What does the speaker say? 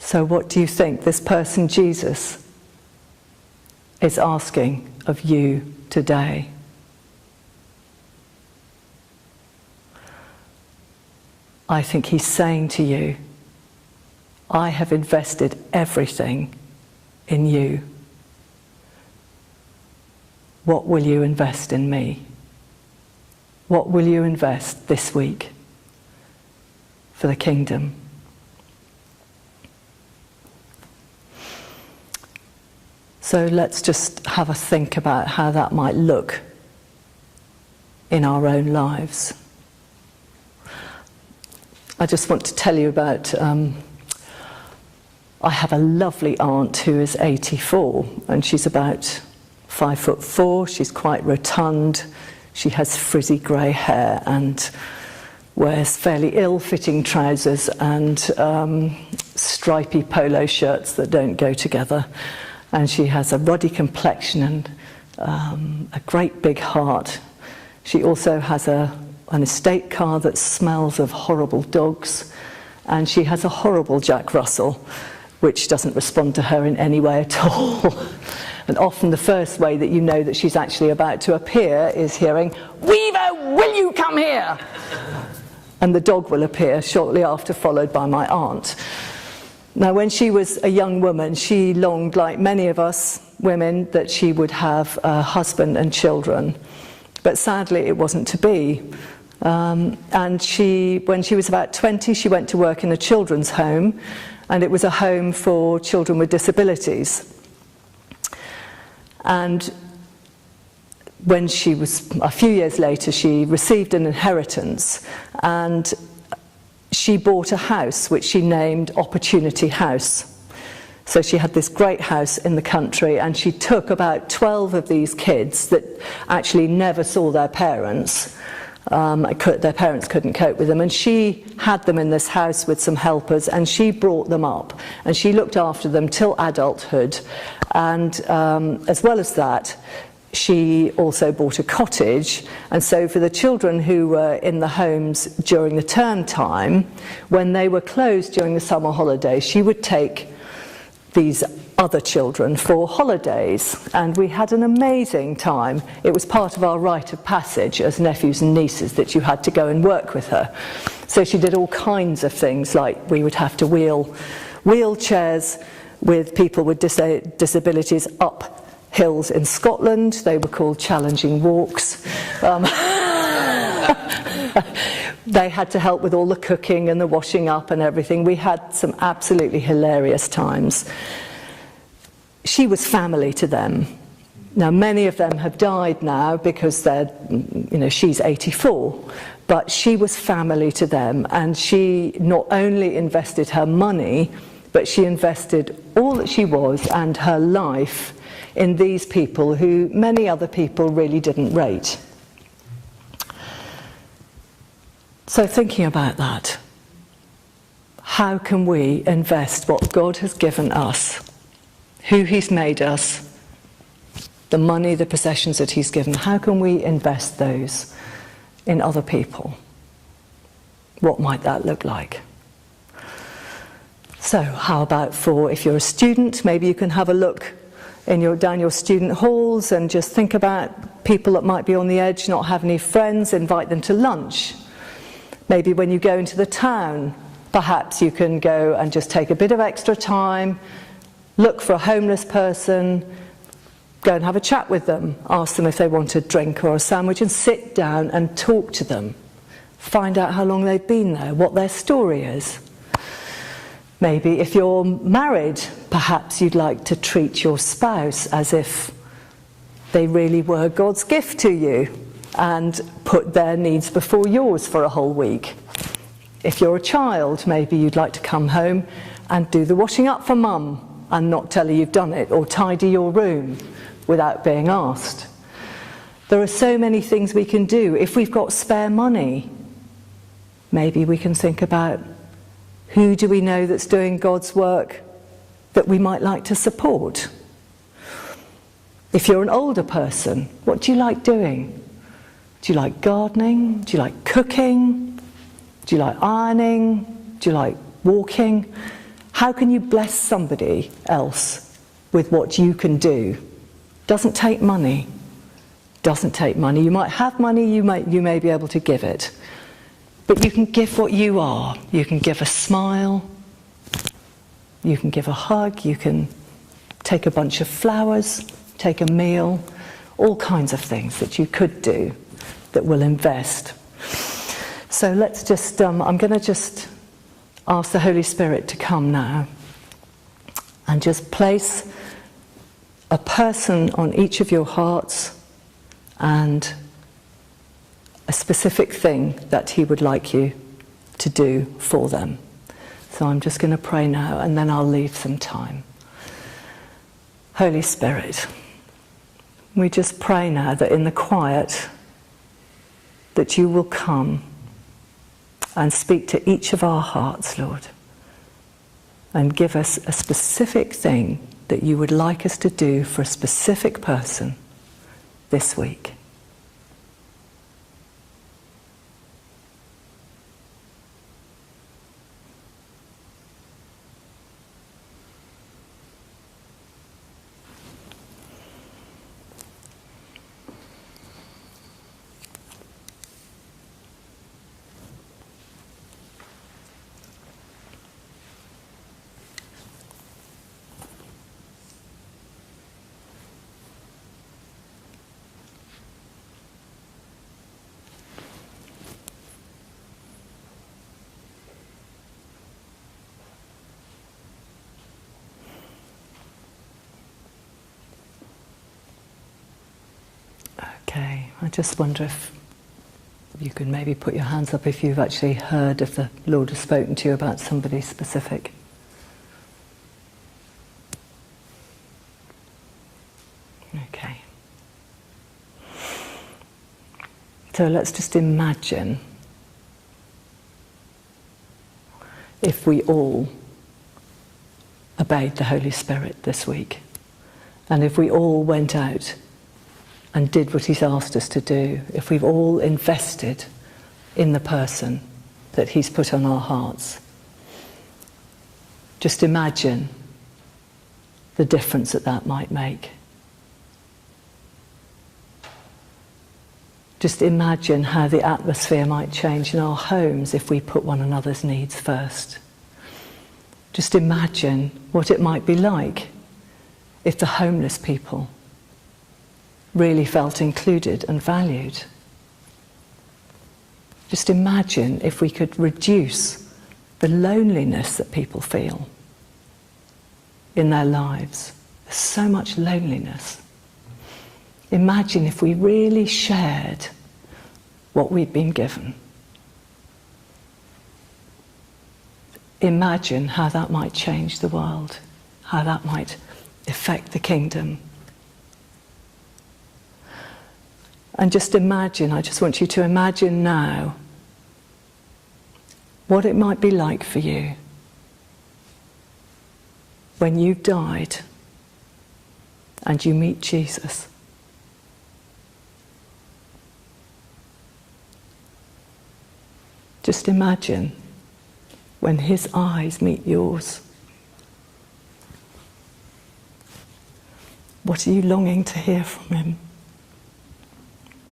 So what do you think this person Jesus is asking of you today? I think he's saying to you, I have invested everything in you. What will you invest in me? What will you invest this week for the kingdom? So let's just have a think about how that might look in our own lives. I just want to tell you about, I have a lovely aunt who is 84, and she's about 5'4", she's quite rotund, she has frizzy grey hair and wears fairly ill-fitting trousers and stripy polo shirts that don't go together. And she has a ruddy complexion and a great big heart. She also has an estate car that smells of horrible dogs, and she has a horrible Jack Russell, which doesn't respond to her in any way at all. And often the first way that you know that she's actually about to appear is hearing, "Weaver, will you come here?" And the dog will appear shortly after, followed by my aunt. Now, when she was a young woman, she longed, like many of us women, that she would have a husband and children. But sadly, it wasn't to be. And when she was about 20, she went to work in a children's home, and it was a home for children with disabilities. And when she was, a few years later, she received an inheritance, and she bought a house which she named Opportunity House. So she had this great house in the country, and she took about 12 of these kids that actually never saw their parents. Their parents couldn't cope with them, and she had them in this house with some helpers, and she brought them up, and she looked after them till adulthood. And as well as that, she also bought a cottage, and so for the children who were in the homes during the term time, when they were closed during the summer holidays, she would take these other children for holidays, and we had an amazing time. It was part of our rite of passage as nephews and nieces that you had to go and work with her. So she did all kinds of things, like we would have to wheel wheelchairs with people with disabilities up hills in Scotland. They were called challenging walks. They had to help with all the cooking and the washing up and everything. We had some absolutely hilarious times. She was family to them. Now, many of them have died now because she's 84, but she was family to them, and she not only invested her money, but she invested all that she was and her life in these people who many other people really didn't rate. So thinking about that, how can we invest what God has given us, who he's made us, the money, the possessions that he's given, how can we invest those in other people? What might that look like? So how about if you're a student, maybe you can have a look down your student halls and just think about people that might be on the edge, not have any friends, invite them to lunch. Maybe when you go into the town, perhaps you can go and just take a bit of extra time, look for a homeless person, go and have a chat with them, ask them if they want a drink or a sandwich, and sit down and talk to them. Find out how long they've been there, what their story is. Maybe if you're married, perhaps you'd like to treat your spouse as if they really were God's gift to you, and put their needs before yours for a whole week. If you're a child, maybe you'd like to come home and do the washing up for mum and not tell her you've done it, or tidy your room without being asked. There are so many things we can do. If we've got spare money, maybe we can think about, who do we know that's doing God's work that we might like to support? If you're an older person, what do you like doing? Do you like gardening? Do you like cooking? Do you like ironing? Do you like walking? How can you bless somebody else with what you can do? Doesn't take money. Doesn't take money. You might have money, you may be able to give it. But you can give what you are. You can give a smile. You can give a hug. You can take a bunch of flowers, take a meal, all kinds of things that you could do that will invest. So let's just, I'm going to just ask the Holy Spirit to come now and just place a person on each of your hearts and a specific thing that he would like you to do for them. So I'm just going to pray now and then I'll leave some time. Holy Spirit, we just pray now that in the quiet that you will come and speak to each of our hearts, Lord, and give us a specific thing that you would like us to do for a specific person this week. Okay, I just wonder if you could maybe put your hands up if you've actually heard if the Lord has spoken to you about somebody specific. Okay. So let's just imagine if we all obeyed the Holy Spirit this week, and if we all went out and did what he's asked us to do, if we've all invested in the person that he's put on our hearts. Just imagine the difference that that might make. Just imagine how the atmosphere might change in our homes if we put one another's needs first. Just imagine what it might be like if the homeless people really felt included and valued. Just imagine if we could reduce the loneliness that people feel in their lives. There's so much loneliness. Imagine if we really shared what we've been given. Imagine how that might change the world, how that might affect the kingdom. And just imagine, I just want you to imagine now what it might be like for you when you've died and you meet Jesus. Just imagine when his eyes meet yours. What are you longing to hear from him?